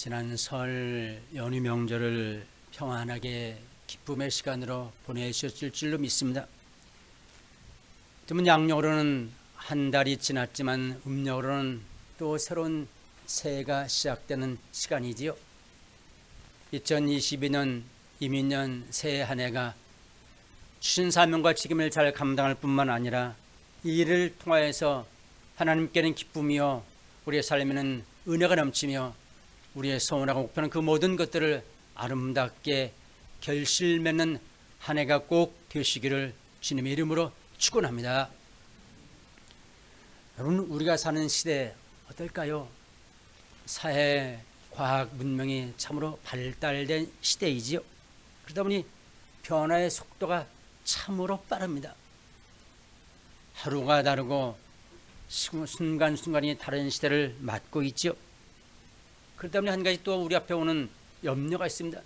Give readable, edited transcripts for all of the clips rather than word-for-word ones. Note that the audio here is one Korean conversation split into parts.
지난 설 연휴 명절을 평안하게 기쁨의 시간으로 보내셨을 줄로 믿습니다. 그러면 양력으로는 한 달이 지났지만 음력으로는 또 새로운 새해가 시작되는 시간이지요. 2022년 이민년 새해 한 해가 주신 사명과 책임을 잘 감당할 뿐만 아니라 이 일을 통하여서 하나님께는 기쁨이요 우리의 삶에는 은혜가 넘치며 우리의 소원하고 목표는 그 모든 것들을 아름답게 결실 맺는 한 해가 꼭 되시기를 주님의 이름으로 축원합니다. 여러분, 우리가 사는 시대 어떨까요? 사회, 과학, 문명이 참으로 발달된 시대이지요. 그러다 보니 변화의 속도가 참으로 빠릅니다. 하루가 다르고 순간순간이 다른 시대를 맞고 있죠. 그러다 보니 한 가지 또 우리 앞에 오는 염려가 있습니다.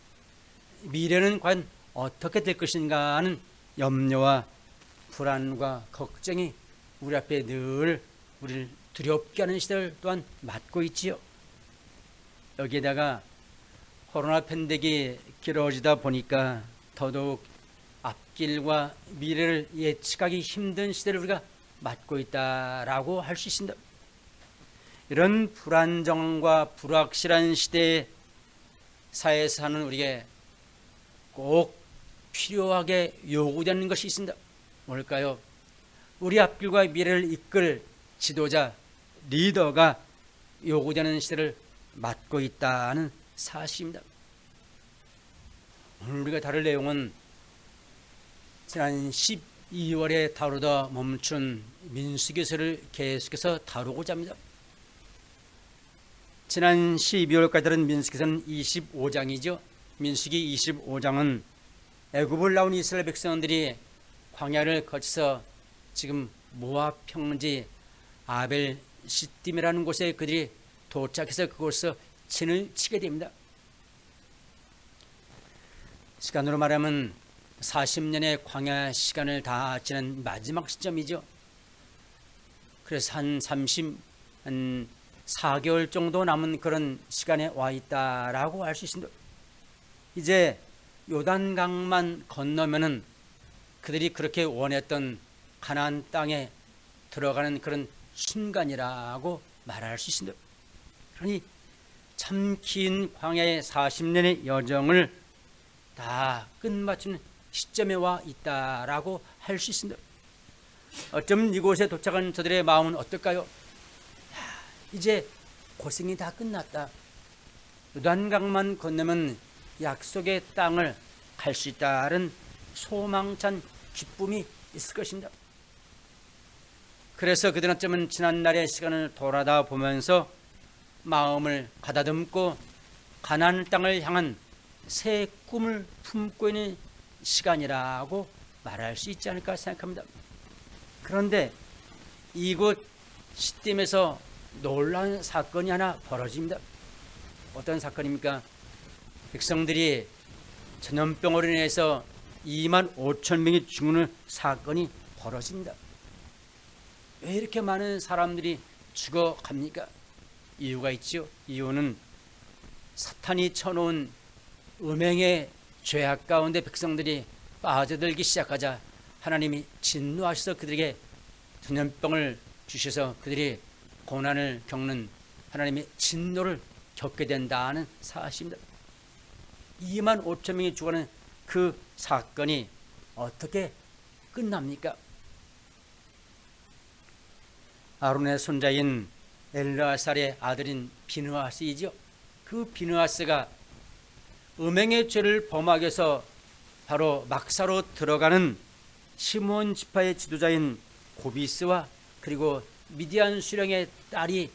미래는 과연 어떻게 될 것인가 하는 염려와 불안과 걱정이 우리 앞에 늘 우리를 두렵게 하는 시대를 또한 맞고 있지요. 여기에다가 코로나 팬데믹이 길어지다 보니까 더더욱 앞길과 미래를 예측하기 힘든 시대를 우리가 맞고 있다라고 할 수 있습니다. 이런 불안정과 불확실한 시대에 사회에서 사는 우리에게 꼭 필요하게 요구되는 것이 있습니다. 뭘까요? 우리 앞길과 미래를 이끌 지도자, 리더가 요구되는 시대를 맞고 있다는 사실입니다. 오늘 우리가 다룰 내용은 지난 12월에 다루다 멈춘 민수기서를 계속해서 다루고자 합니다. 지난 12월까지 다룬 민수기서는 25장이죠. 민수기 25장은 애굽을 나온 이스라엘 백성들이 광야를 거쳐서 지금 모압 평지 아벨 시딤이라는 곳에 그들이 도착해서 그곳에서 진을 치게 됩니다. 시간으로 말하면 40년의 광야 시간을 다 지난 마지막 시점이죠. 그래서 한 4개월 정도 남은 그런 시간에 와 있다라고 할 수 있습니다. 이제 요단강만 건너면은 그들이 그렇게 원했던 가나안 땅에 들어가는 그런 순간이라고 말할 수 있습니다. 그러니 참 긴 광야의 40년의 여정을 다 끝마치는 시점에 와 있다라고 할 수 있습니다. 어쩌면 이곳에 도착한 저들의 마음은 어떨까요? 이제 고생이 다 끝났다. 요단강만 건너면 약속의 땅을 갈 수 있다는 소망찬 기쁨이 있을 것입니다. 그래서 그들은 어쩌면 지난날의 시간을 돌아다 보면서 마음을 가다듬고 가나안 땅을 향한 새 꿈을 품고 있는 시간이라고 말할 수 있지 않을까 생각합니다. 그런데 이곳 시딤에서 놀라운 사건이 하나 벌어집니다. 어떤 사건입니까? 백성들이 전염병으로 인해서 2만 5천 명이 죽는 사건이 벌어집니다. 왜 이렇게 많은 사람들이 죽어갑니까? 이유가 있죠. 이유는 사탄이 쳐놓은 음행의 죄악 가운데 백성들이 빠져들기 시작하자 하나님이 진노하셔서 그들에게 전염병을 주셔서 그들이 고난을 겪는 하나님의 진노를 겪게 된다는 사실입니다. 2만 5천 명이 죽어가는 그 사건이 어떻게 끝납니까? 아론의 손자인 엘르아살의 아들인 비느하스이죠. 그 비느하스가 음행의 죄를 범하기 위해서 바로 막사로 들어가는 시므온 지파의 지도자인 고비스와 그리고 미디안 수령의 딸이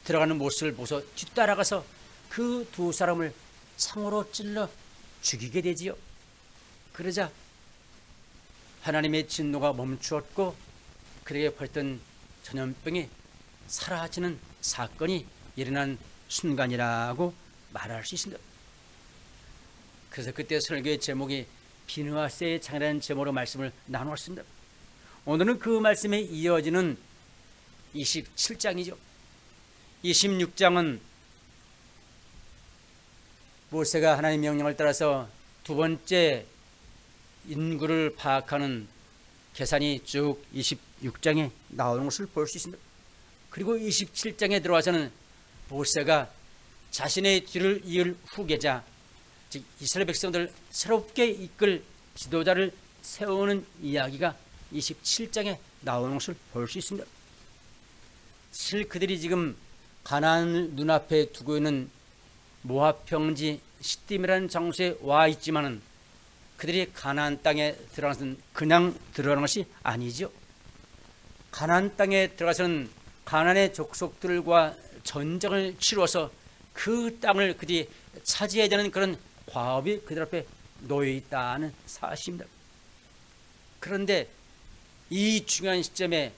들어가는 모습을 보서 뒤따라가서 그 두 사람을 창으로 찔러 죽이게 되지요. 그러자 하나님의 진노가 멈추었고 그에게 벌던 전염병이 사라지는 사건이 일어난 순간이라고 말할 수 있습니다. 그래서 그때 설교의 제목이 비느하스의 창이라는 제목으로 말씀을 나누었습니다. 오늘은 그 말씀에 이어지는 27장이죠. 26장은 모세가 하나님의 명령을 따라서 두 번째 인구를 파악하는 계산이 쭉 26장에 나오는 것을 볼 수 있습니다. 그리고 27장에 들어와서는 모세가 자신의 뒤를 이을 후계자, 즉 이스라엘 백성들을 새롭게 이끌 지도자를 세우는 이야기가 27장에 나오는 것을 볼 수 있습니다. 사실 그들이 지금 가나안을 눈앞에 두고 있는 모압 평지 시딤이라는 장소에 와 있지만은 그들이 가나안 땅에 들어가서는 그냥 들어가는 것이 아니죠. 가나안 땅에 들어가서는 가나안의 족속들과 전쟁을 치루어서 그 땅을 그들이 차지해야 되는 그런 과업이 그들 앞에 놓여 있다는 사실입니다. 그런데 이 중요한 시점에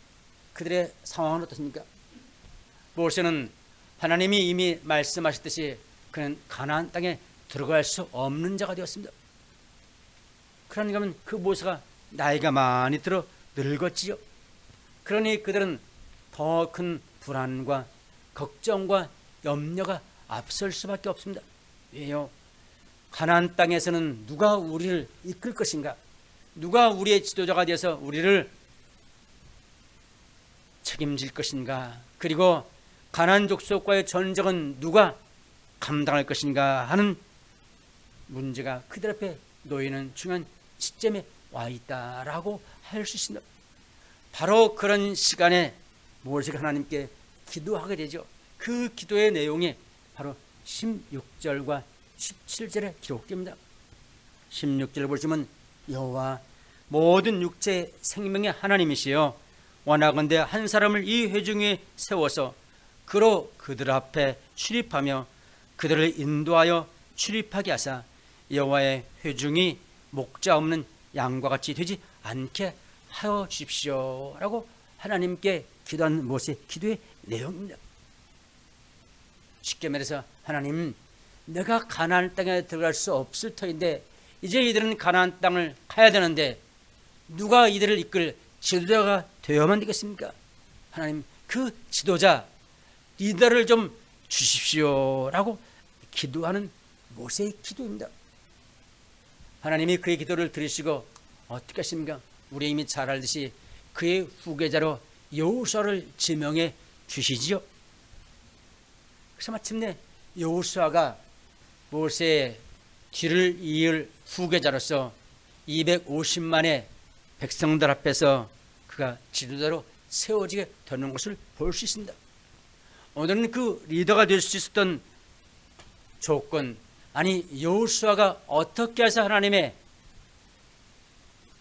그들의 상황은 어떻습니까? 모세는 하나님이 이미 말씀하셨듯이 그는 가나안 땅에 들어갈 수 없는 자가 되었습니다. 그러니까 하면 그 모세가 나이가 많이 들어 늙었지요. 그러니 그들은 더 큰 불안과 걱정과 염려가 앞설 수밖에 없습니다. 왜요? 가나안 땅에서는 누가 우리를 이끌 것인가? 누가 우리의 지도자가 되어서 우리를 책임질 것인가? 그리고 가나안 족속과의 전쟁은 누가 감당할 것인가 하는 문제가 그들 앞에 놓이는 중요한 시점에 와 있다라고 할 수 있습니다. 바로 그런 시간에 모세가 하나님께 기도하게 되죠. 그 기도의 내용이 바로 16절과 17절에 기록됩니다. 16절을 보시면 여호와 모든 육체 생명의 하나님이시여 원하건대 한 사람을 이 회중에 세워서 그로 그들 앞에 출입하며 그들을 인도하여 출입하게 하사 여호와의 회중이 목자 없는 양과 같이 되지 않게 하여 주십시오 라고 하나님께 기도한 모세의 기도의 내용입니다. 쉽게 말해서 하나님, 내가 가나안 땅에 들어갈 수 없을 터인데 이제 이들은 가나안 땅을 가야 되는데 누가 이들을 이끌 지도자가 되어야만 되겠습니까? 하나님, 그 지도자 리더를 좀 주십시오 라고 기도하는 모세의 기도입니다. 하나님이 그의 기도를 들으시고 어떻게 하십니까? 우리 이미 잘 알듯이 그의 후계자로 여호수아를 지명해 주시지요. 그래서 마침내 여호수아가 모세의 뒤를 이을 후계자로서 250만의 백성들 앞에서 그가 지도자로 세워지게 되는 것을 볼 수 있습니다. 오늘은 그 리더가 될 수 있었던 조건, 아니 여호수아가 어떻게 해서 하나님의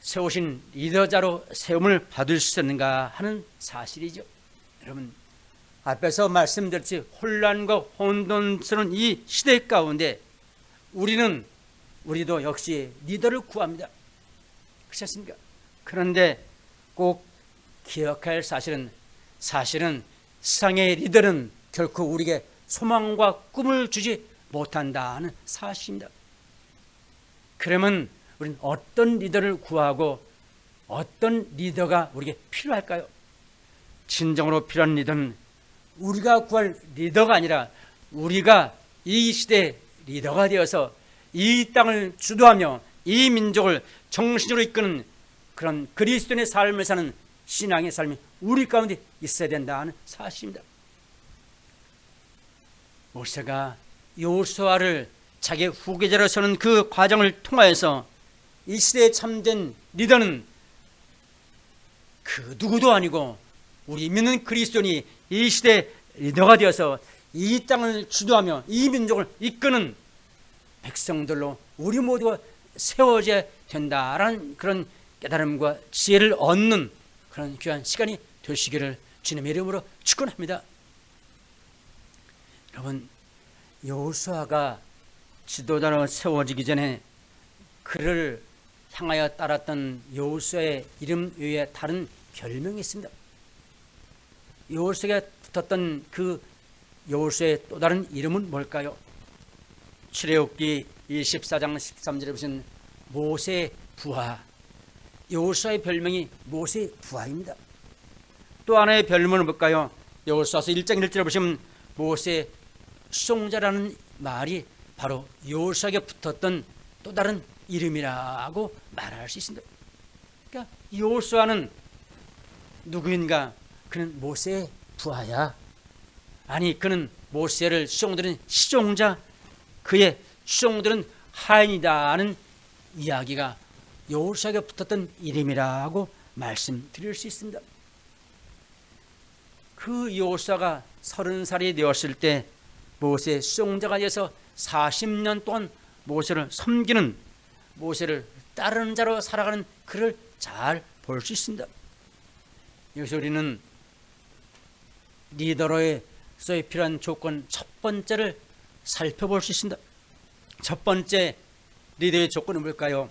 세우신 리더자로 세움을 받을 수 있었는가 하는 사실이죠. 여러분, 앞에서 말씀드렸지 혼란과 혼돈스러운 이 시대 가운데 우리도 역시 리더를 구합니다. 그렇지 않습니까? 그런데 꼭 기억할 사실은 세상의 리더는 결코 우리에게 소망과 꿈을 주지 못한다는 사실입니다. 그러면 우리는 어떤 리더를 구하고 어떤 리더가 우리에게 필요할까요? 진정으로 필요한 리더는 우리가 구할 리더가 아니라 우리가 이 시대의 리더가 되어서 이 땅을 주도하며 이 민족을 정신으로 이끄는 그런 그리스도인의 삶을 사는 신앙의 삶이 우리 가운데 있어야 된다는 사실입니다. 모세가 여호수아를 자기 후계자로 서는 그 과정을 통하여서 이 시대에 참된 리더는 그 누구도 아니고 우리 믿는 그리스도인이 이 시대의 리더가 되어서 이 땅을 주도하며 이 민족을 이끄는 백성들로 우리 모두가 세워져야 된다라는 그런 깨달음과 지혜를 얻는 그런 귀한 시간이 되시기를 주님의 이름으로 축원합니다. 여러분, 여호수아가 지도자로 세워지기 전에 그를 향하여 따랐던 여호수아의 이름 외에 다른 별명이 있습니다. 여호수아가 붙었던 그 여호수아의 또 다른 이름은 뭘까요? 출애굽기 24장 13절에 보시면 모세의 부하, 여호수아의 별명이 모세의 부하입니다. 또 하나의 별명은 뭘까요? 여호수아서 1장 1절에 보시면 모세의 수송자라는 말이 바로 여호수아에게 붙었던 또 다른 이름이라고 말할 수 있습니다. 그러니까 여호수아는 누구인가? 그는 모세의 부하야. 아니, 그는 모세를 수종들은 시종자, 그의 수종들은 하인이다는 이야기가 여호수아에게 붙었던 이름이라고 말씀드릴 수 있습니다. 그 여호수아가 30살이 되었을 때 모세의 수종자가 돼서 40년 동안 모세를 섬기는, 모세를 따르는 자로 살아가는 그를 잘 볼 수 있습니다. 여기서 우리는 리더로서의 필요한 조건 첫 번째를 살펴볼 수 있습니다. 첫 번째 리더의 조건은 뭘까요?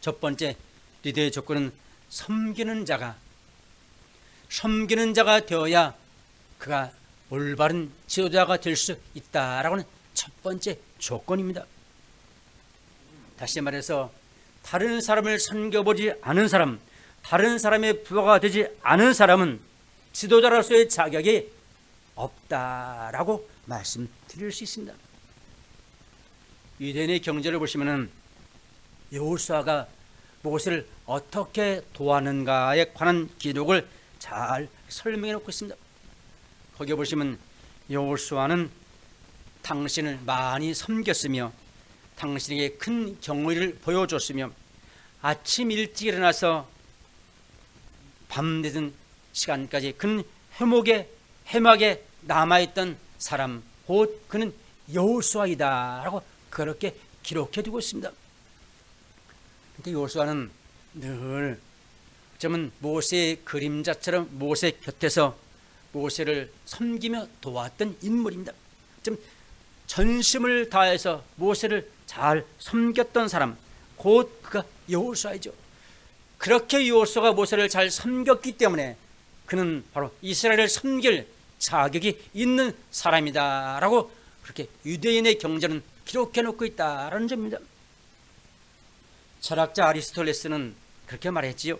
첫 번째 리더의 조건은 섬기는 자가 되어야 그가 올바른 지도자가 될 수 있다라고 하는 첫 번째 조건입니다. 다시 말해서 다른 사람을 섬겨보지 않은 사람, 다른 사람의 부하가 되지 않은 사람은 지도자로서의 자격이 없다라고 말씀드릴 수 있습니다. 유대인의 경제를 보시면은 여호수아가 모세를 어떻게 도왔는가에 관한 기록을 잘 설명해 놓고 있습니다. 거기 보시면 여호수아는 당신을 많이 섬겼으며 당신에게 큰 경의를 보여줬으며 아침 일찍 일어나서 밤늦은 시간까지 그는 해막에 남아있던 사람, 곧 그는 여호수아이다라고 그렇게 기록해 두고 있습니다. 그러니까 여호수아는 늘 어쩌면 모세의 그림자처럼 모세 곁에서 모세를 섬기며 도왔던 인물입니다. 좀 전심을 다해서 모세를 잘 섬겼던 사람, 곧 그가 여호수아이죠. 그렇게 여호수아가 모세를 잘 섬겼기 때문에 그는 바로 이스라엘을 섬길 자격이 있는 사람이다라고 그렇게 유대인의 경전은 기록해 놓고 있다라는 점입니다. 철학자 아리스토텔레스는 그렇게 말했지요.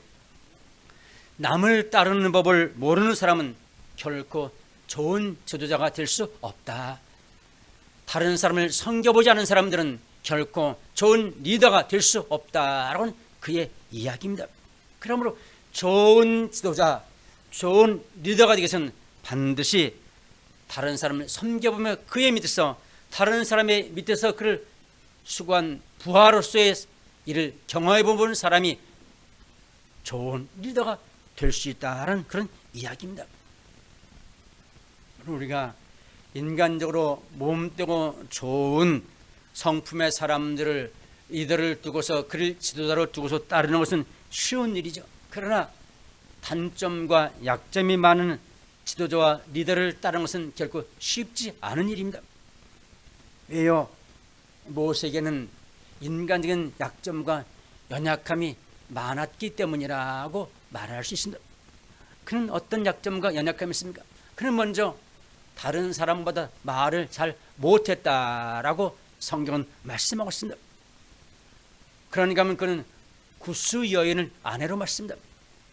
남을 따르는 법을 모르는 사람은 결코 좋은 지도자가 될 수 없다. 다른 사람을 섬겨보지 않은 사람들은 결코 좋은 리더가 될 수 없다라고는 그의 이야기입니다. 그러므로 좋은 지도자, 좋은 리더가 되기 위해서는 반드시 다른 사람을 섬겨보며 그의 밑에서, 다른 사람의 밑에서 그를 수고한 부하로서의 일을 경험해본 사람이 좋은 리더가 될 수 있다는 그런 이야기입니다. 우리가 인간적으로 몸되고 좋은 성품의 사람들을, 리더를 두고서 그를 지도자로 두고서 따르는 것은 쉬운 일이죠. 그러나 단점과 약점이 많은 지도자와 리더를 따르는 것은 결코 쉽지 않은 일입니다. 왜요? 모세에게는 인간적인 약점과 연약함이 많았기 때문이라고 말할 수 있습니다. 그는 어떤 약점과 연약함이 있습니까? 그는 먼저 다른 사람보다 말을 잘 못했다라고 성경은 말씀하고 있습니다. 그러니까 하면 그는 구스 여인을 아내로 맞습니다.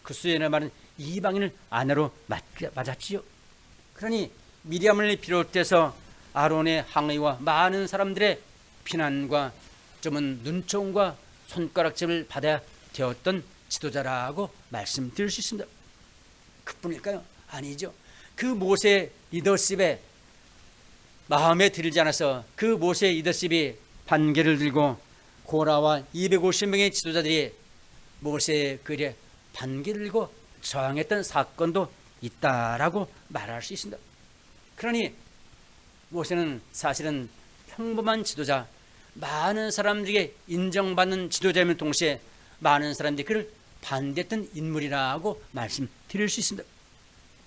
구스 여인의 말은 이방인을 아내로 맞았지요. 그러니 미리암을 비롯해서 아론의 항의와 많은 사람들의 비난과 좀은 눈총과 손가락질을 받아야 되었던 지도자라고 말씀드릴 수 있습니다. 그뿐일까요? 아니죠. 그 모세의 리더십에 마음에 들지 않아서 그 모세의 리더십이 반개를 들고 고라와 250명의 지도자들이 모세의 글에 반개를 들고 저항했던 사건도 있다라고 말할 수 있습니다. 그러니 모세는 사실은 평범한 지도자, 많은 사람들에게 인정받는 지도자이면 동시에 많은 사람들이 그를 반대했던 인물이라고 말씀드릴 수 있습니다.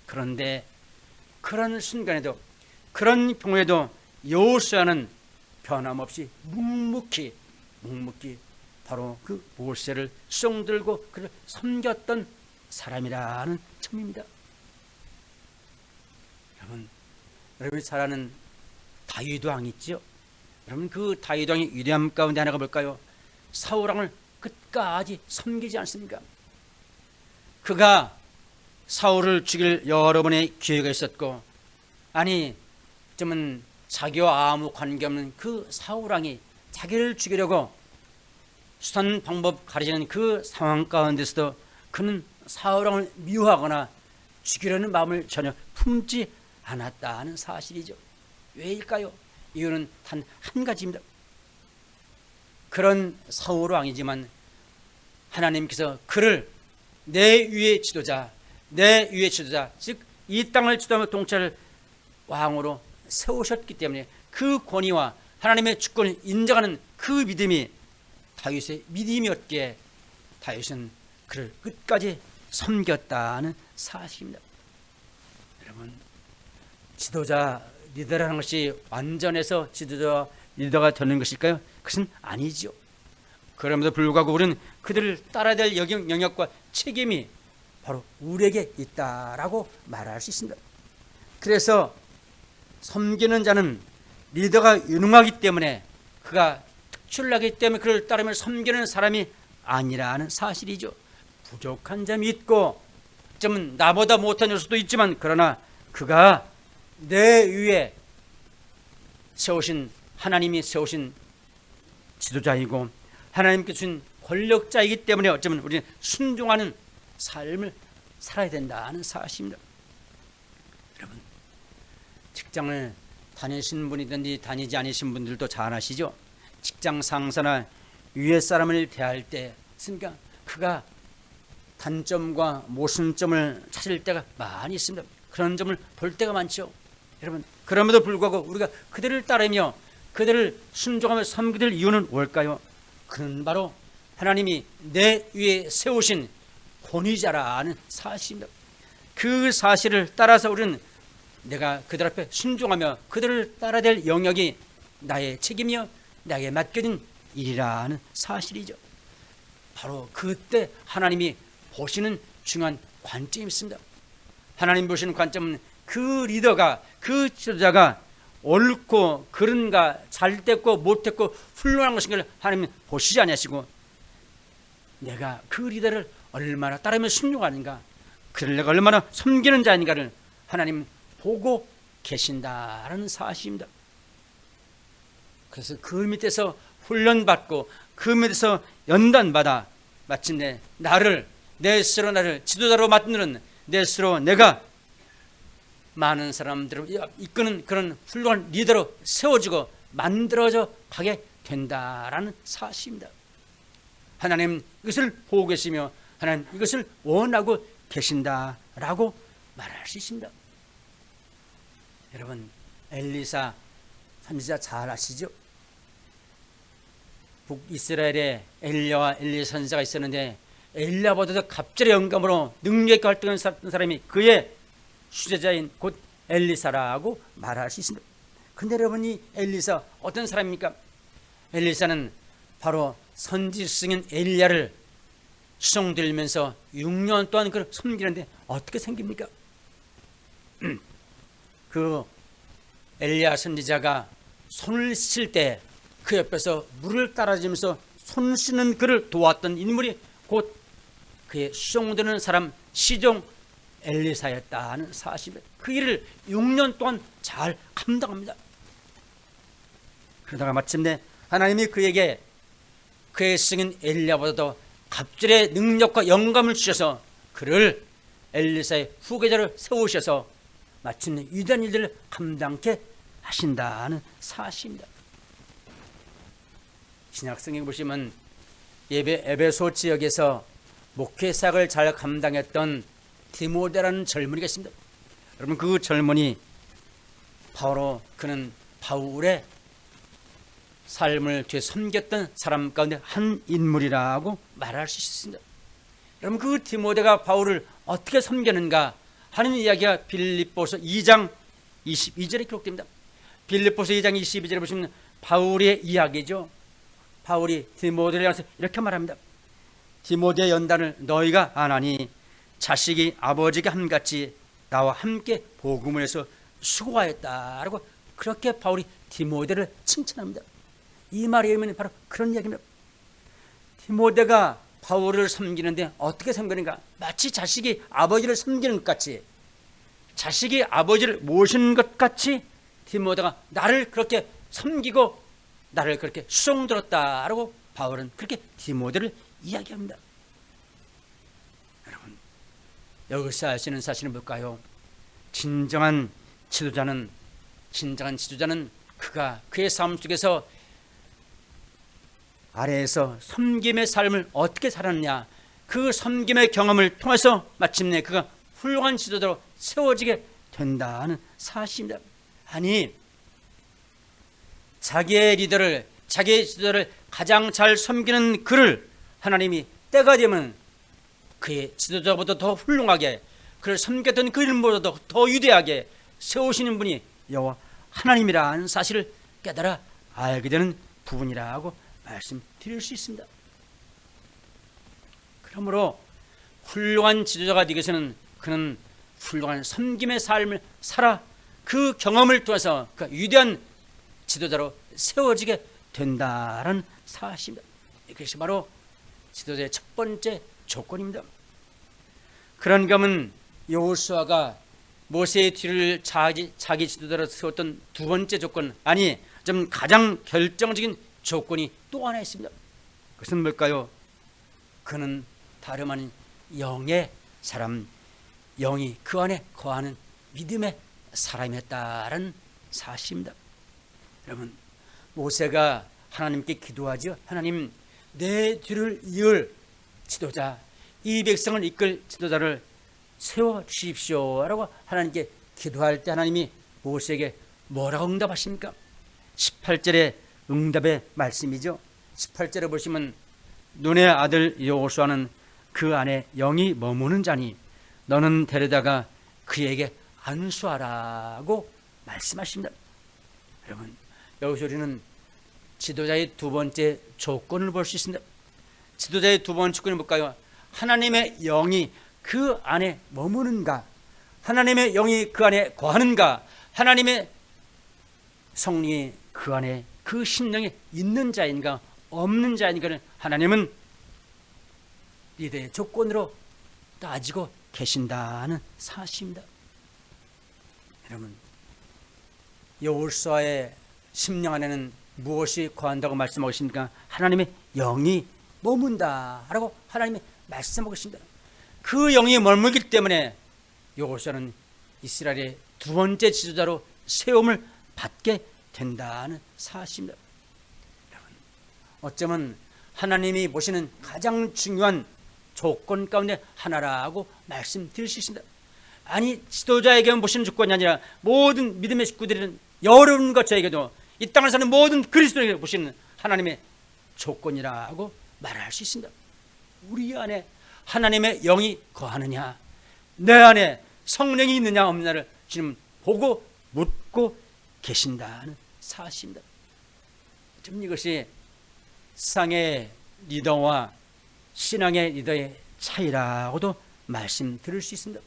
그런데 그런 순간에도, 그런 경우에도 여호수아는 변함없이 묵묵히 바로 그 모세를 수종들고 그를 섬겼던 사람이라는 점입니다. 여러분이 잘 아는 다윗 왕 있죠? 여러분, 그 다윗 왕의 위대함 가운데 하나가 뭘까요? 사울 왕을 끝까지 섬기지 않습니까? 그가 사울을 죽일 여러 번의 기회가 있었고, 아니 좀은 자기와 아무 관계없는 그 사울왕이 자기를 죽이려고 수단 방법 가리지는 그 상황 가운데서도 그는 사울왕을 미워하거나 죽이려는 마음을 전혀 품지 않았다는 사실이죠. 왜일까요? 이유는 단 한 가지입니다. 그런 사울왕이지만 하나님께서 그를 내 위의 지도자, 즉 이 땅을 지도하며 통치할 왕으로 세우셨기 때문에 그 권위와 하나님의 주권을 인정하는 그 믿음이 다윗의 믿음이었기에 다윗은 그를 끝까지 섬겼다는 사실입니다. 여러분, 지도자, 리더라는 것이 완전해서 지도자, 리더가 되는 것일까요? 그것은 아니죠. 그럼에도 불구하고 우리는 그들을 따라야 될 영역과 책임이 바로 우리에게 있다라고 말할 수 있습니다. 그래서 섬기는 자는 리더가 유능하기 때문에 그가 특출나기 때문에 그를 따르며 섬기는 사람이 아니라는 사실이죠. 부족한 점이 있고 좀 나보다 못한 요소도 있지만 그러나 그가 내 위에 세우신 하나님이 세우신 지도자이고 하나님께 주신 권력자이기 때문에 어쩌면 우리는 순종하는 삶을 살아야 된다는 사실입니다. 여러분, 직장을 다니신 분이든지 다니지 않으신 분들도 잘 아시죠? 직장 상사나 위에 사람을 대할 때 그러니까 그가 단점과 모순점을 찾을 때가 많이 있습니다. 그런 점을 볼 때가 많죠. 여러분, 그럼에도 불구하고 우리가 그들을 따르며 그들을 순종하며 섬기게 될 이유는 뭘까요? 그는 바로 하나님이 내 위에 세우신 권위자라는 사실입니다. 그 사실을 따라서 우리는 내가 그들 앞에 순종하며 그들을 따라야 될 영역이 나의 책임이요 나에게 맡겨진 일이라는 사실이죠. 바로 그때 하나님이 보시는 중요한 관점이 있습니다. 하나님 보시는 관점은 그 리더가, 그 지도자가 옳고 그른가, 잘됐고 못됐고 훌륭한 것인가를 하나님은 보시지 아니하시고 내가 그 리더를 얼마나 따르며 순종하는가, 그를 내가 얼마나 섬기는 자인가를 하나님은 보고 계신다라는 사실입니다. 그래서 그 밑에서 훈련받고 그 밑에서 연단받아 마침내 내 스스로 나를 지도자로 만드는 내 스스로 내가 많은 사람들을 이끄는 그런 훌륭한 리더로 세워지고 만들어져 가게 된다라는 사실입니다. 하나님 이것을 보고 계시며 하나님 이것을 원하고 계신다라고 말할 수 있습니다. 여러분, 엘리사 선지자 잘 아시죠? 북이스라엘에 엘리야와 엘리사 선지자가 있었는데 엘리야보다도 갑절의 영감으로 능력 있게 활동하는 사람이 그의 수제자인 곧 엘리사라고 말할 수 있습니다. 근데 여러분, 이 엘리사 어떤 사람입니까? 엘리사는 바로 선지스승인 엘리야를 수송들면서 6년 동안 그를 섬기는데 어떻게 생깁니까? 그 엘리야 선지자가 손을 씻을 때 그 옆에서 물을 따라주면서 손 씻는 그를 도왔던 인물이 곧 그의 수송되는 사람 시종 엘리사였다는 사실입니다. 그 일을 6년 동안 잘 감당합니다. 그러다가 마침내 하나님이 그에게 그의 스승인 엘리야보다도 갑절의 능력과 영감을 주셔서 그를 엘리사의 후계자를 세우셔서 마침내 위대한 일들을 감당케 하신다는 사실입니다. 신약성경 보시면 에베소 지역에서 목회사역을 잘 감당했던 디모데라는 젊은이가 있습니다. 여러분, 그 젊은이 바로 그는 바울의 삶을 뒤에 섬겼던 사람 가운데 한 인물이라고 말할 수 있습니다. 여러분, 그 디모데가 바울을 어떻게 섬겼는가 하는 이야기가 빌립보서 2장 22절에 기록됩니다. 빌립보서 2장 22절에 보시면 바울의 이야기죠. 바울이 디모데를 향해서 이렇게 말합니다. 디모데의 연단을 너희가 아나니 자식이 아버지에게 함같이 나와 함께 복음을 해서 수고하였다라고 그렇게 바울이 디모데를 칭찬합니다. 이 말의 의미는 바로 그런 이야기입니다. 디모데가 바울을 섬기는데 어떻게 섬기는가? 마치 자식이 아버지를 섬기는 것 같이, 자식이 아버지를 모시는 것 같이 디모데가 나를 그렇게 섬기고 나를 그렇게 수송들었다라고 바울은 그렇게 디모데를 이야기합니다. 여러분, 여기서 알 수 있는 사실은 뭘까요? 진정한 지도자는 그가 그의 삶 속에서 아래에서 섬김의 삶을 어떻게 살았느냐, 그 섬김의 경험을 통해서 마침내 그가 훌륭한 지도자로 세워지게 된다는 사실입니다. 아니, 자기의 지도자를 가장 잘 섬기는 그를 하나님이 때가 되면 그의 지도자보다 더 훌륭하게, 그를 섬겼던 그 일보다 더 위대하게 세우시는 분이 여호와 하나님이라는 사실을 깨달아 알게 되는 부분이라고 말씀드릴 수 있습니다. 그러므로 훌륭한 지도자가 되기 위해서는 그는 훌륭한 섬김의 삶을 살아 그 경험을 통해서 그 위대한 지도자로 세워지게 된다는 사실입니다. 이것이 바로 지도자의 첫 번째 조건입니다. 그런 점은 여호수아가 모세의 뒤를 자기 지도자로 세웠던 두 번째 조건, 아니 좀 가장 결정적인 조건이 또 하나 있습니다. 그것은 뭘까요? 그는 다름 아닌 영의 사람, 영이 그 안에 거하는 믿음의 사람이었다라는 사실입니다. 여러분, 모세가 하나님께 기도하죠. 하나님, 내 뒤를 이을 지도자, 이 백성을 이끌 지도자를 세워주십시오 라고 하나님께 기도할 때 하나님이 모세에게 뭐라고 응답하십니까? 18절의 응답의 말씀이죠. 18절에 보시면 눈의 아들 여호수아는 그 안에 영이 머무는 자니 너는 데려다가 그에게 안수하라고 말씀하십니다. 여러분, 여기서 우리는 지도자의 두 번째 조건을 볼 수 있습니다. 지도자의 두 번째 조건이 뭘까요? 하나님의 영이 그 안에 머무는가, 하나님의 영이 그 안에 거하는가, 하나님의 성령이 그 안에 그 심령에 있는 자인가 없는 자인가를 하나님은 리더의 조건으로 따지고 계신다는 사실입니다. 여러분, 여호수아의 심령 안에는 무엇이 거한다고 말씀하고 있습니까? 하나님의 영이 머문다라고 하나님이 말씀하고 있습니다. 그 영이 머물기 때문에 여호수아는 이스라엘의 두 번째 지도자로 세움을 받게 된다는 사실입니다. 여러분, 어쩌면 하나님이 보시는 가장 중요한 조건 가운데 하나라고 말씀드릴 수 있습니다. 아니, 지도자에게만 보시는 조건이 아니라 모든 믿음의 식구들은 여러분과 저에게도 이 땅을 사는 모든 그리스도에게 보시는 하나님의 조건이라고 말할 수 있습니다. 우리 안에 하나님의 영이 거하느냐, 내 안에 성령이 있느냐 없느냐를 지금 보고 묻고 계신다는 사실입니다. 좀 이것이 세상의 리더와 신앙의 리더의 차이라고도 말씀드릴 수 있습니다.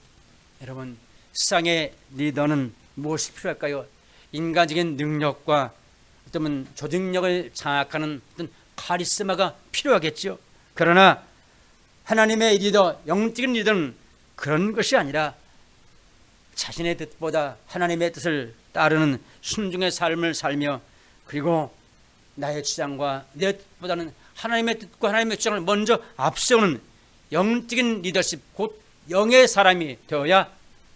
여러분, 세상의 리더는 무엇이 필요할까요? 인간적인 능력과 어떤 조직력을 장악하는 어떤 카리스마가 필요하겠죠. 그러나 하나님의 리더, 영적인 리더는 그런 것이 아니라 자신의 뜻보다 하나님의 뜻을 따르는 순종의 삶을 살며, 그리고 나의 주장과 내 뜻보다는 하나님의 뜻과 하나님의 주장을 먼저 앞세우는 영적인 리더십, 곧 영의 사람이 되어야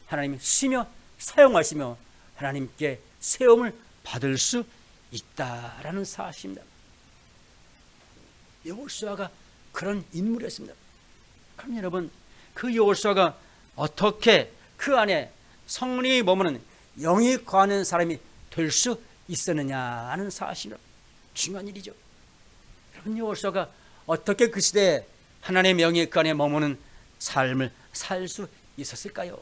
하나님이 쓰며 사용하시며 하나님께 세움을 받을 수 있다라는 사실입니다. 여호수아가 그런 인물이었습니다. 그럼 여러분, 그 여호수아가 어떻게 그 안에 성령이 머무는 영이 거하는 사람이 될 수 있었느냐는 사실은 중요한 일이죠. 여러분, 여호수아가 어떻게 그 시대에 하나님의 영이 그 안에 머무는 삶을 살 수 있었을까요?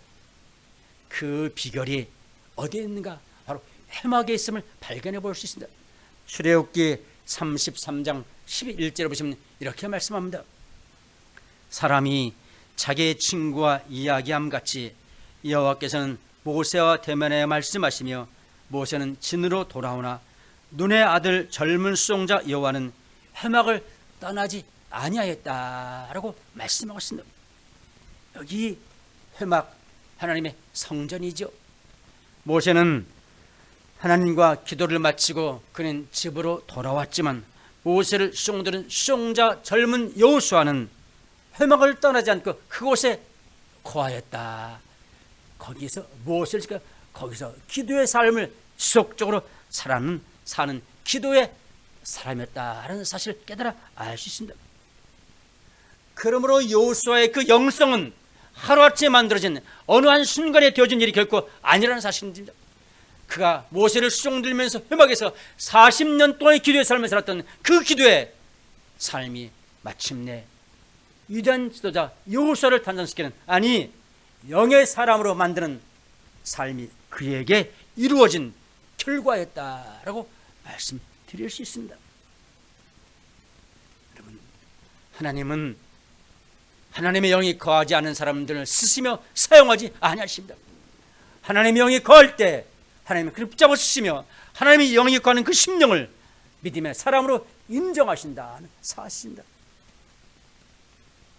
그 비결이 어디에 있는가? 바로 회막에 있음을 발견해 볼 수 있습니다. 출애굽기 33장 11절에 보시면 이렇게 말씀합니다. 사람이 자기의 친구와 이야기함 같이 여호와께서는 모세와 대면하여 말씀하시며 모세는 진으로 돌아오나 눈의 아들 젊은 수종자 여호와는 회막을 떠나지 아니하였다라고 말씀하고 있습니다. 여기 회막, 하나님의 성전이죠. 모세는 하나님과 기도를 마치고 그는 집으로 돌아왔지만 모세를 수종들은 수종자 젊은 여호수아는 회막을 떠나지 않고 그곳에 거하였다. 거기서 무엇을 지까? 거기서 기도의 삶을 지속적으로 사는 기도의 사람이었다라는 사실을 깨달아 알 수 있습니다. 그러므로 여호수아의 그 영성은 하루아침에 만들어진 어느 한 순간에 되어진 일이 결코 아니라는 사실입니다. 그가 모세를 수종들면서 회막에서 40년 동안의 기도의 삶을 살았던 그 기도의 삶이 마침내 위대한 지도자 여호수아를 탄생시키는, 아니 영의 사람으로 만드는 삶이 그에게 이루어진 결과였다라고 말씀드릴 수 있습니다. 여러분, 하나님은 하나님의 영이 거하지 않은 사람들을 쓰시며 사용하지 아니하십니다. 하나님의 영이 거할 때 하나님은 그를 붙잡아 쓰시며 하나님의 영이 거하는 그 심령을 믿음의 사람으로 인정하신다는 사실입니다.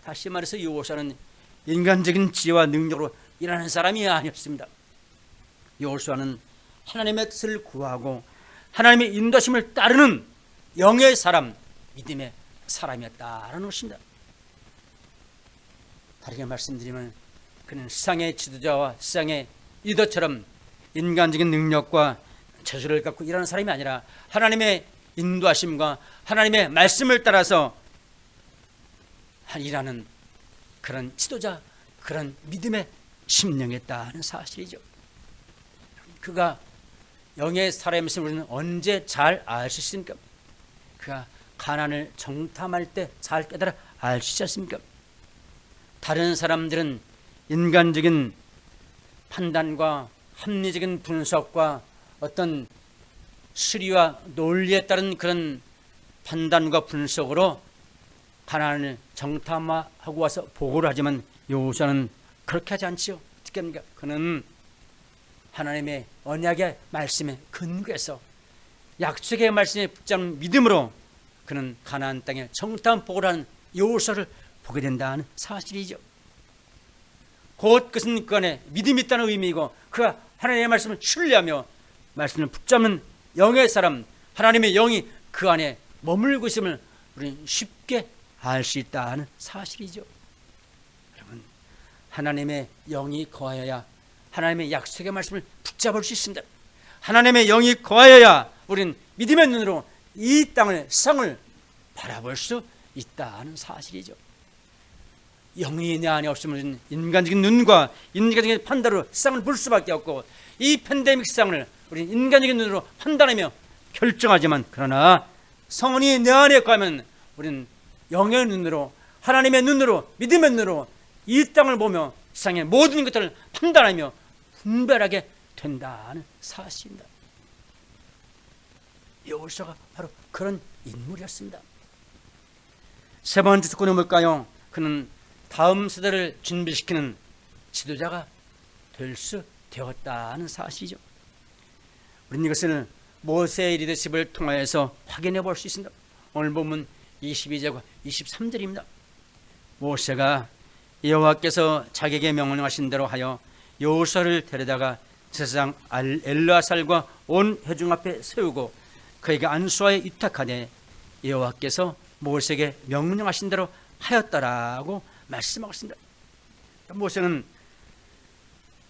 다시 말해서 여호수아는 인간적인 지혜와 능력으로 일하는 사람이 아니었습니다. 여호수아는 하나님의 뜻을 구하고 하나님의 인도심을 따르는 영의 사람, 믿음의 사람이었다라는 것입니다. 다르게 말씀드리면 그는 세상의 지도자와 세상의 리더처럼 인간적인 능력과 재주를 갖고 일하는 사람이 아니라 하나님의 인도하심과 하나님의 말씀을 따라서 일하는 그런 지도자, 그런 믿음의 심령이었다는 사실이죠. 그가 영의 사람이었음을 우리는 언제 잘 알 수 있습니까? 그가 가난을 정탐할 때 잘 깨달아 알 수 있지 않습니까? 다른 사람들은 인간적인 판단과 합리적인 분석과 어떤 수리와 논리에 따른 그런 판단과 분석으로 가난을 정탐하고 와서 보고를 하지만 여호수아는 그렇게 하지 않지요. 어떻게 합니까? 그는 하나님의 언약의 말씀에 근거해서 약속의 말씀에 붙잡는 믿음으로 그는 가나안 땅에 정탐 보고를 하는 여호수아를 보게 된다는 사실이죠. 곧 그것은 그 안에 믿음이 있다는 의미이고 그가 하나님의 말씀을 신뢰하며 말씀을 붙잡는 영의 사람, 하나님의 영이 그 안에 머물고 있음을 우리는 쉽게 알 수 있다는 사실이죠. 여러분, 하나님의 영이 거하여야 하나님의 약속의 말씀을 붙잡을 수 있습니다. 하나님의 영이 거하여야 우리는 믿음의 눈으로 이 땅을, 세상을 바라볼 수 있다는 사실이죠. 영이 내 안에 없으면 인간적인 눈과 인간적인 판단으로 세상을 볼 수밖에 없고 이 팬데믹 세상을 우리는 인간적인 눈으로 판단하며 결정하지만 그러나 성령이 내 안에 거하면 우리는 영의 눈으로, 하나님의 눈으로, 믿음의 눈으로 이 땅을 보며 세상의 모든 것들을 판단하며 분별하게 된다는 사실입니다. 여호수아가 바로 그런 인물이었습니다. 세 번째 조건은 뭘까요? 그는 다음 세대를 준비시키는 지도자가 될 수 되었다는 사실이죠. 우리는 이것을 모세의 리더십을 통하여서 확인해 볼 수 있습니다. 오늘 본문 22절과 23절입니다. 모세가 여호와께서 자기에게 명령하신 대로 하여 여호수아를 데려다가 제사장 엘르아살과 온 회중 앞에 세우고 그에게 안수하여 위탁하되 여호와께서 모세에게 명령하신 대로 하였더라고 말씀하고 있습니다. 모세는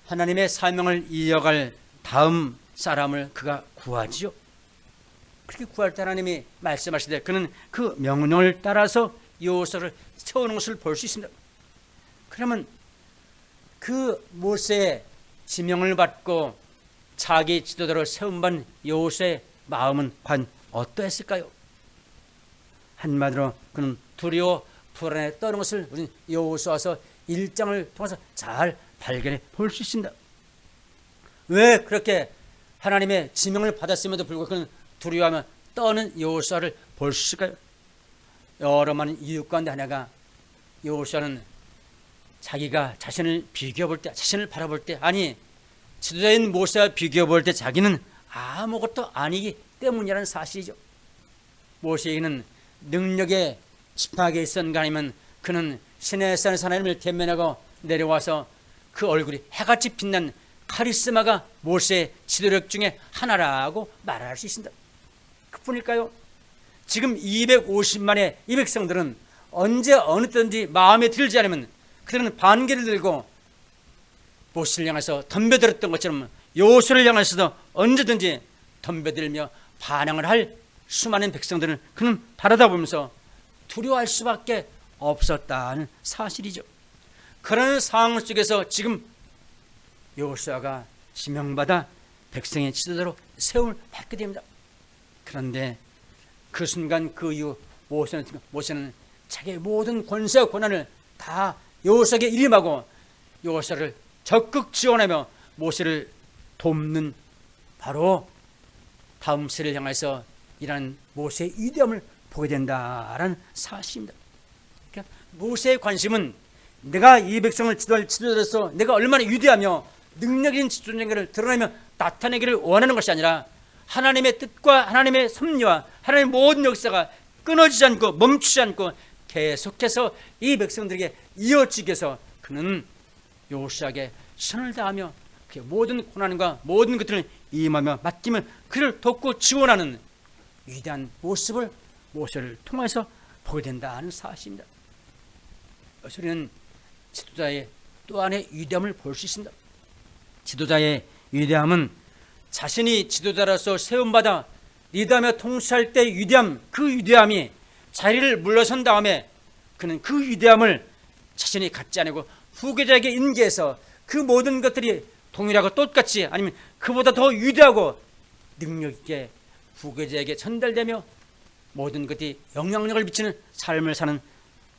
하나님의 사명을 이어갈 다음 사람을 그가 구하지요. 그렇게 구할 때 하나님이 말씀하시되 그는 그 명령을 따라서 여호수아를 세우는 것을 볼 수 있습니다. 그러면 그 모세의 지명을 받고 자기 지도자로 세움받은 여호수아의 마음은 과연 어떠했을까요? 한마디로 그는 두려워 불안에 떠는 것을 우리는 여호수아서 1장을 통해서 잘 발견해 볼 수 있습니다. 왜 그렇게 하나님의 지명을 받았음에도 불구하고 그는 두려워하며 떠는 여호수아를 볼 수 있을까요? 여러 많은 이유 가운데 하나가 여호수아는 자기가 자신을 비교해 볼 때, 자신을 바라볼 때, 아니 지도자인 모세와 비교해 볼 때 자기는 아무것도 아니기 때문이라는 사실이죠. 모세에게는 능력의 지팡이가 있었는가 아니면 그는 시내산에서 하나님을 대면하고 내려와서 그 얼굴이 해같이 빛난 카리스마가 모세의 지도력 중에 하나라고 말할 수 있습니다. 그뿐일까요? 지금 250만의 이 백성들은 언제 어느 때든지 마음에 들지 않으면 그들은 반개를 들고 모세를 향해서 덤벼들었던 것처럼 여호수아를 향해서도 언제든지 덤벼들며 반항을 할 수많은 백성들을 그는 바라다 보면서 두려워할 수밖에 없었다는 사실이죠. 그런 상황 속에서 지금 여호수아가 지명받아 백성의 지도자로 세움을 받게 됩니다. 그런데 그 순간 그 이후 모세는 자기의 모든 권세와 권한을 다 여호수아에게 일임하고 여호수아를 적극 지원하며 모세를 돕는 바로 다음 세를 향해서 일하는 모세의 위대함을 보게 된다라는 사실입니다. 그러니까 모세의 관심은 내가 이 백성을 지도할 지도자로서 내가 얼마나 위대하며 능력 있는 지도자인가를 드러내며 나타내기를 원하는 것이 아니라 하나님의 뜻과 하나님의 섭리와 하나님의 모든 역사가 끊어지지 않고 멈추지 않고 계속해서 이 백성들에게 이어지게 해서 그는 여호수아에게 신을 다하며 그의 모든 고난과 모든 것들을 임하며 맡기며 그를 돕고 지원하는 위대한 모습을 모세를 통해서 보게 된다는 사실입니다. 우리는 지도자의 또 하나의 위대함을 볼 수 있습니다. 지도자의 위대함은 자신이 지도자로서 세움받아 리더하며 통치할 때의 위대함, 그 위대함이 자리를 물러선 다음에 그는 그 위대함을 자신이 갖지 않고 후계자에게 인계해서 그 모든 것들이 동일하고 똑같이 아니면 그보다 더 위대하고 능력 있게 후계자에게 전달되며 모든 것이 영향력을 미치는 삶을 사는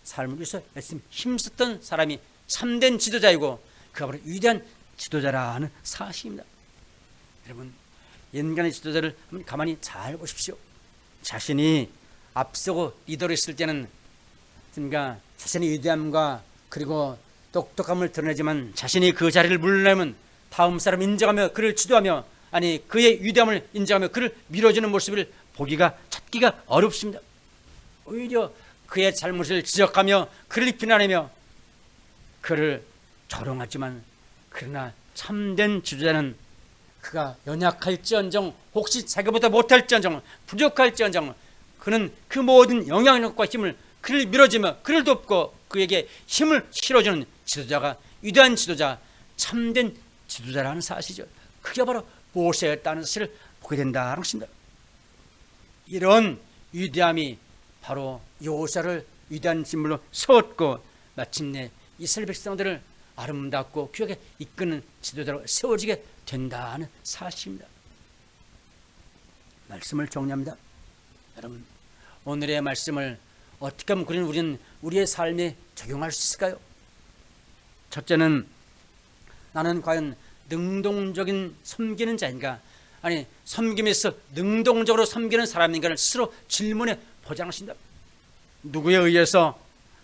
삶을 위해서 열심히 힘썼던 사람이 참된 지도자이고 그가 바로 위대한 지도자라는 사실입니다. 여러분, 인간의 지도자를 한번 가만히 잘 보십시오. 자신이 앞서고 리더로 있을 때는 그러니까 자신의 위대함과 그리고 똑똑함을 드러내지만 자신이 그 자리를 물러나면 다음 사람 인정하며 그를 지도하며 아니 그의 위대함을 인정하며 그를 밀어주는 모습을 찾기가 어렵습니다. 오히려 그의 잘못을 지적하며 그를 비난하며 그를 조롱하지만 그러나 참된 지도자는 그가 연약할지언정 혹시 자기보다 못할지언정 부족할지언정 그는 그 모든 영향력과 힘을 그를 밀어주며 그를 돕고 그에게 힘을 실어주는 지도자가 위대한 지도자 참된 지도자라는 사실이죠. 그게 바로 모세였다는 사실을 보게 된다는 것입니다. 이런 위대함이 바로 여호수아를 위대한 인물로 세웠고 마침내 이스라엘 백성들을 아름답고 귀하게 이끄는 지도자로 세워지게 된다는 사실입니다. 말씀을 정리합니다. 여러분, 오늘의 말씀을 어떻게 하면 우리는 우리의 삶에 적용할 수 있을까요? 첫째는 나는 과연 능동적인 섬기는 자인가? 아니 섬김에서 능동적으로 섬기는 사람인가를 스스로 질문해 보장하신다. 누구에 의해서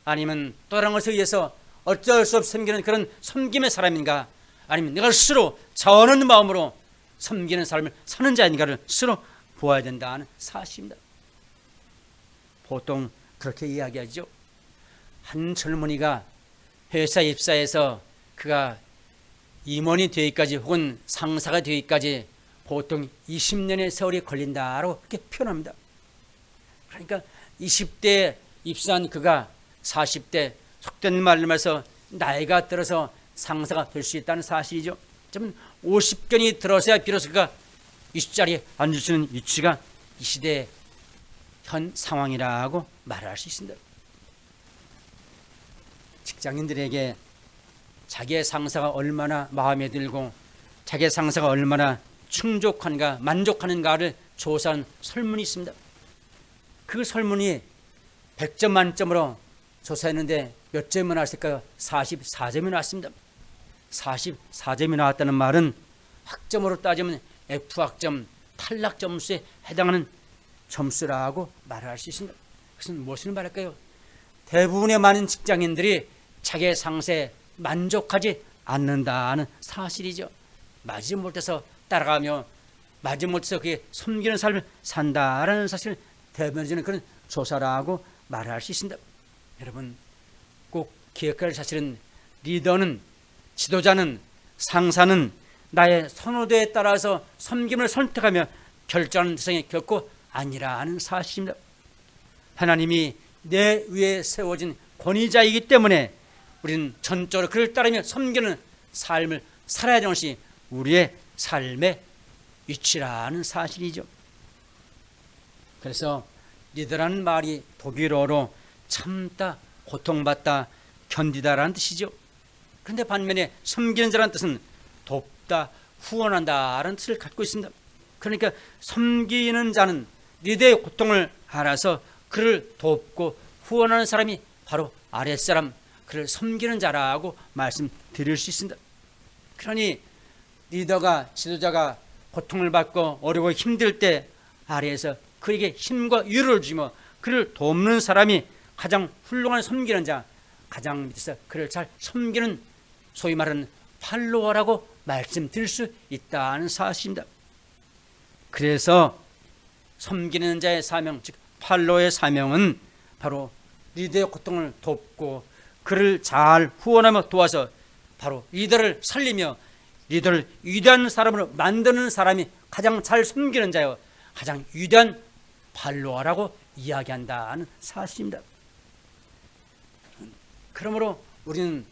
아니면 또 다른 것에 의해서 어쩔 수 없이 섬기는 그런 섬김의 사람인가? 아니면 내가 스스로 자원하는 마음으로 섬기는 삶을 사는 자인가를 스스로 보아야 된다는 사실입니다. 보통 그렇게 이야기하죠. 한 젊은이가 회사 입사해서 그가 임원이 되기까지 혹은 상사가 되기까지 보통 20년의 세월이 걸린다라고 그렇게 표현합니다. 그러니까 20대에 입사한 그가 40대 속된 말로 말해서 나이가 들어서 상사가 될 수 있다는 사실이죠. 좀 50견이 들어서야 비로소 그가 윗자리에 앉을 수 있는 위치가 이 시대의 현 상황이라고 말할 수 있습니다. 직장인들에게 자기의 상사가 얼마나 마음에 들고 자기의 상사가 얼마나 충족한가 만족하는가를 조사한 설문이 있습니다. 그 설문이 100점 만점으로 조사했는데 몇 점이 나왔을까요? 44점이 나왔습니다. 44점이 나왔다는 말은 학점으로 따지면 F학점, 탈락 점수에 해당하는 점수라고 말할 수 있습니다. 그것은 무엇을 말할까요? 대부분의 많은 직장인들이 자기의 상사에 만족하지 않는다는 사실이죠. 마지못해서 따라가며 마지못해서 그게 섬기는 삶을 산다라는 사실을 대변해주는 그런 조사라고 말할 수 있습니다. 여러분, 꼭 기억할 사실은 리더는, 지도자는, 상사는 나의 선호도에 따라서 섬김을 선택하며 결정하는 대상이 결코 아니라는 사실입니다. 하나님이 내 위에 세워진 권위자이기 때문에 우리는 전적으로 그를 따르며 섬기는 삶을 살아야 되는 것이 우리의 삶의 위치라는 사실이죠. 그래서 리더라는 말이 독일어로 참다, 고통받다, 견디다라는 뜻이죠. 그런데 반면에 섬기는 자라는 뜻은 돕다, 후원한다라는 뜻을 갖고 있습니다. 그러니까 섬기는 자는 리더의 고통을 알아서 그를 돕고 후원하는 사람이 바로 아랫사람, 그를 섬기는 자라고 말씀드릴 수 있습니다. 그러니 리더가, 지도자가 고통을 받고 어려워 힘들 때 아래에서 그에게 힘과 위로를 주며 그를 돕는 사람이 가장 훌륭한 섬기는 자, 가장 밑에서 그를 잘 섬기는 소위 말하는 팔로워라고 말씀드릴 수 있다는 사실입니다. 그래서 섬기는 자의 사명, 즉 팔로워의 사명은 바로 리더의 고통을 돕고 그를 잘 후원하며 도와서 바로 리더를 살리며 리더를 위대한 사람으로 만드는 사람이 가장 잘 섬기는 자요, 가장 위대한 팔로워라고 이야기한다는 사실입니다. 그러므로 우리는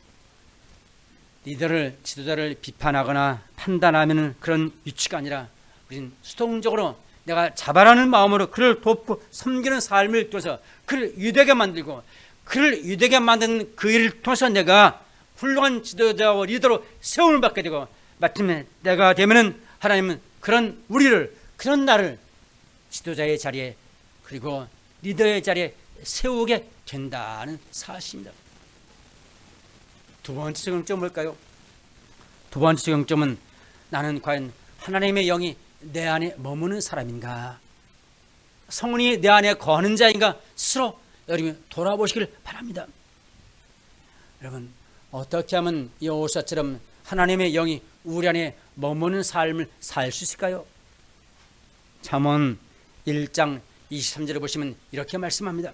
리더를, 지도자를 비판하거나 판단하는 그런 위치가 아니라 우리는 수동적으로 내가 자발하는 마음으로 그를 돕고 섬기는 삶을 통해서 그를 위대하게 만들고 그를 위대하게 만드는 그 일을 통해서 내가 훌륭한 지도자와 리더로 세움을 받게 되고 마침내 내가 되면은 하나님은 그런 우리를, 그런 나를 지도자의 자리에 그리고 리더의 자리에 세우게 된다는 사실입니다. 두 번째 적용점은 뭘까요? 두 번째 적용점은 나는 과연 하나님의 영이 내 안에 머무는 사람인가, 성령이 내 안에 거하는 자인가 스스로 여러분이 돌아보시길 바랍니다. 여러분, 어떻게 하면 여호사처럼 하나님의 영이 우리 안에 머무는 삶을 살 수 있을까요? 잠언 1장 23절을 보시면 이렇게 말씀합니다.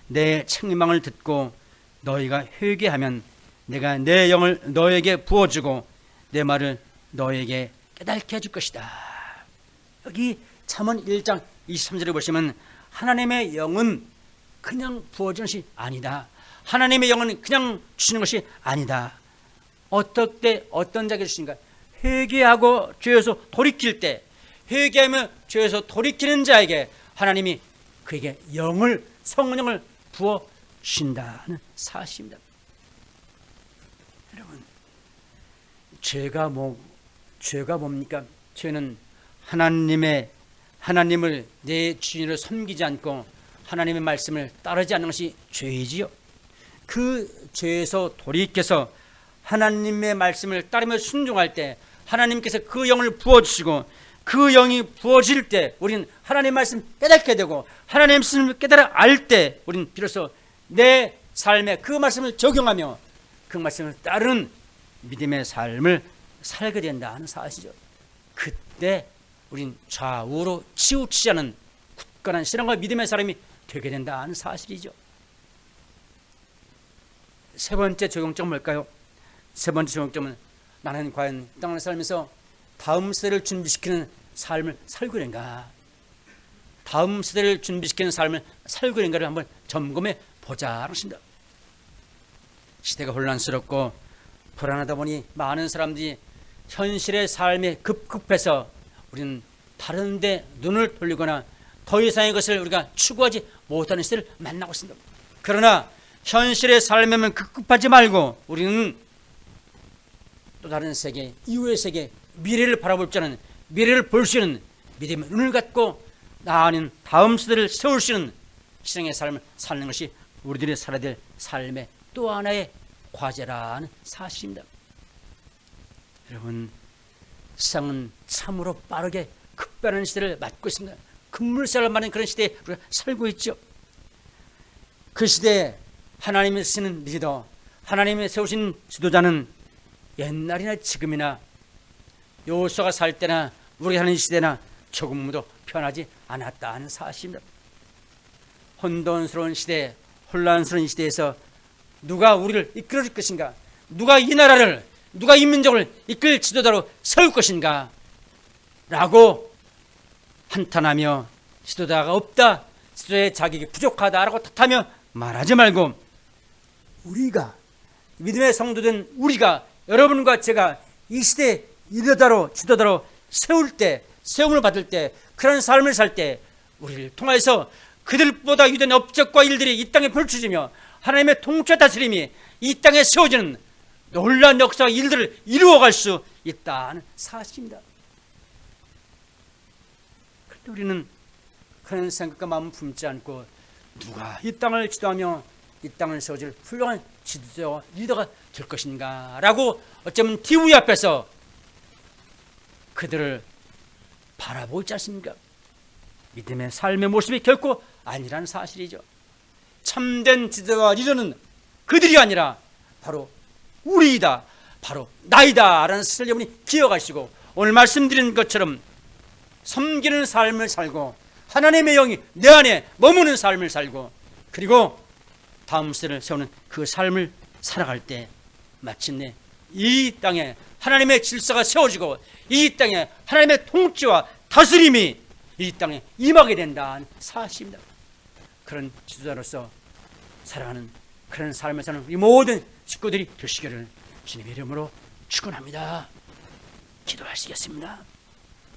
내 책망을 듣고 너희가 회개하면 내가 내 영을 너에게 부어주고 내 말을 너에게 깨닫게 해줄 것이다. 여기 잠언 1장 23절을 보시면 하나님의 영은 그냥 부어주는 것이 아니다. 하나님의 영은 그냥 주시는 것이 아니다. 어떻게 어떤 자에게 주신가? 회개하고 죄에서 돌이킬 때, 회개하며 죄에서 돌이키는 자에게 하나님이 그에게 영을, 성령을 부어 주신다는 사실입니다. 여러분, 죄가 뭡니까? 죄는 하나님을 내 주인으로 섬기지 않고 하나님의 말씀을 따르지 않는 것이 죄이지요. 그 죄에서 돌이켜서 하나님의 말씀을 따르며 순종할 때 하나님께서 그 영을 부어주시고 그 영이 부어질 때 우리는 하나님의 말씀 깨닫게 되고 하나님의 말씀을 깨달아 알 때 우리는 비로소 내 삶에 그 말씀을 적용하며 그 말씀을 따르는 믿음의 삶을 살게 된다 하는 사실이죠. 그때 우린 좌우로 치우치지 않은 굳건한 신앙과 믿음의 사람이 되게 된다 하는 사실이죠. 세 번째 적용점은 뭘까요? 세 번째 적용점은 나는 과연 땅을 살면서 다음 세대를 준비시키는 삶을 살고 있는가, 다음 세대를 준비시키는 삶을 살고 있는가를 한번 점검해 보자는 것입니다. 시대가 혼란스럽고 불안하다 보니 많은 사람들이 현실의 삶에 급급해서 우리는 다른 데 눈을 돌리거나 더 이상의 것을 우리가 추구하지 못하는 시대를 만나고 있습니다. 그러나 현실의 삶에만 급급하지 말고 우리는 또 다른 세계, 이후의 세계, 미래를 바라볼 자는 미래를 볼 수 있는 믿음의 눈을 갖고 나아가는 다음 세대를 세울 수 있는 신앙의 삶을 사는 것이 우리들이 살아야 될 삶의 또 하나의 과제라는 사실입니다. 여러분, 세상은 참으로 빠르게 급변하는 시대를 맞고 있습니다. 급물살을 맞는 그런 시대에 우리가 살고 있죠. 그 시대에 하나님이 쓰는 리더, 하나님이 세우신 지도자는 옛날이나 지금이나 여호수아가 살 때나 우리 사는 시대나 조금도 변하지 않았다는 사실입니다. 혼돈스러운 시대, 혼란스러운 시대에서 누가 우리를 이끌어줄 것인가? 누가 이 나라를, 누가 이 민족을 이끌 지도자로 세울 것인가 라고 한탄하며 지도자가 없다, 지도자의 자격이 부족하다라고 탓하며 말하지 말고, 우리가 믿음의 성도된 우리가, 여러분과 제가 이 시대 리더자로 지도자로 세울 때, 세움을 받을 때, 그런 삶을 살 때 우리를 통해서 그들보다 유대한 업적과 일들이 이 땅에 펼쳐지며 하나님의 통치 다스림이 이 땅에 세워지는 놀라운 역사와 일들을 이루어갈 수 있다는 사실입니다. 그런데 우리는 그런 생각과 마음 품지 않고 누가 이 땅을 지도하며 이 땅을 세워줄 훌륭한 지도자와 리더가 될 것인가 라고 어쩌면 TV 앞에서 그들을 바라보고 있지 않습니까? 믿음의 삶의 모습이 결코 아니라는 사실이죠. 참된 지도자와 리더는 그들이 아니라 바로 우리이다, 바로 나이다 라는 사실을 여러분이 기억하시고, 오늘 말씀드린 것처럼 섬기는 삶을 살고 하나님의 영이 내 안에 머무는 삶을 살고, 그리고 다음 세대를 세우는 그 삶을 살아갈 때 마침내 이 땅에 하나님의 질서가 세워지고 이 땅에 하나님의 통치와 다스림이 이 땅에 임하게 된다는 사실입니다. 그런 지도자로서 살아가는 그런 삶을 사는 우리 모든 식구들이 되시기를 주님의 이름으로 축원합니다. 기도하시겠습니다.